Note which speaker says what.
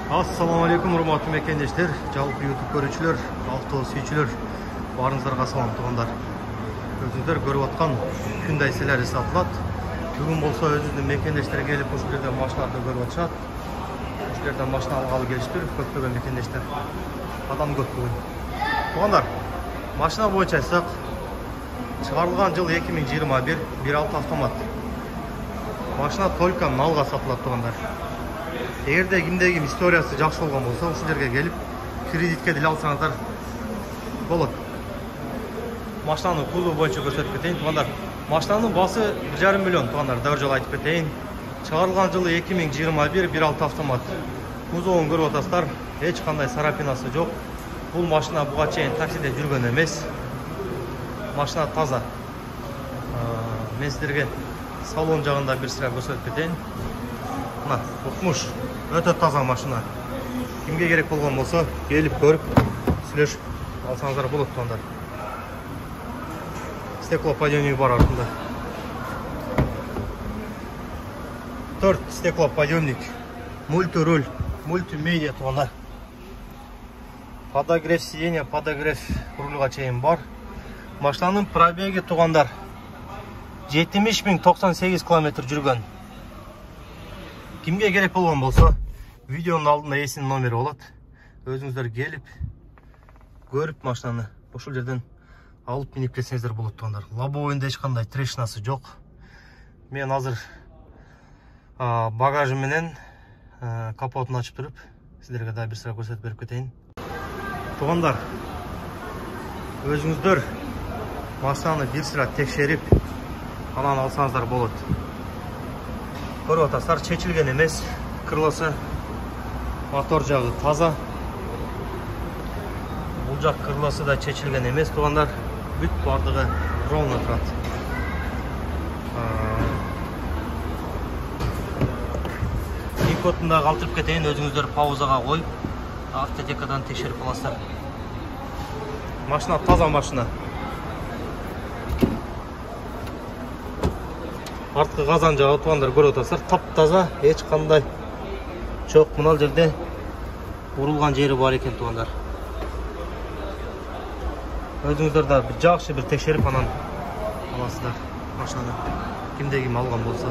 Speaker 1: Assalamu alaikum, урматтуу мекендештер, жалпы YouTube көрүүчүлөр, авто сүйүүчүлөр, баарыңыздарга салам туугандар. Өзүңүздөр көрүп аткан Hyundai Solaris сатылат. Бүгүн болсо өзүбүздүн мекендештер келип ушул жерде машиналарды көрүп атышат. Ушул жерден машина алгалы келиштир, көптөгөн мекендештер. Адам көп бүгүн. Туугандар, машина боюнча айтсак, чыгарылган жыл 2021, 1.6 автомат. Машина только налга сатылат туугандар. Эгерде кимде ким историясы жакшы болгон болсо, ушул жерге келип кредитке деле алсаңыздар болот. Машинанын кузову боюнча көрсөтүп кетейин туугандар. Машинанын баасы 1,5 миллион туугандар, дагы жолу айтып кетейин. Чыгарылган жылы 2021, 1.6 автомат. Кузовун көрүп атасыздар, эч кандай сарапинасы жок. Бул машина буга чейин таксиде жүргөн эмес. Машина таза. Мен сиздерге салон жагында бир сыра көрсөтүп кетейин. Мына, укмуш, өтө таза машина. Кимге керек болгон болсо, келип көрүп, сүйлөшүп алсаңыздар болот туугандар. Стеклоподъемник бар артында. 4 стеклоподъемник, мультируль, мультимедиа туугандар. Подогрев сиденья, подогрев рульга чейин бар. Машинанын пробеги туугандар 70.098 км жүргөн. Кимге керек болгон болсо, видеонун алдында эсинин номери болот. Өзүңүздөр келип, көрүп машинаны ушул жерден алып минип кетсеңиздер болот туугандар. Лобовойунда эч кандай трещинасы жок. Мен азыр багажы менен капотун ачып туруп, сиздерге да бир сыра көрсөтүп берип кетейин. Туугандар, өзүңүздөр машинаны бир сыра текшерип, анан алсаңыздар болот. Көрүп атасыздар, чечилген эмес, крылосы, мотор жагы таза. Бул жак крылосы да чечилген эмес туугандар, бүт бардыгы ровно турат. Кодун да калтырып кетейин, өзүңүздөр паузага коюп, автотекадан текшерип аласыздар. Машина таза машина. Арткы казан жагы туугандар көрүп атасыздар, таптаза, эч кандай жок. Мына жерде урулган жери бар экен туугандар. Өзүңүздөр да жакшы бир текшерип анан аласыздар машинаны. Кимде ким алган болсо.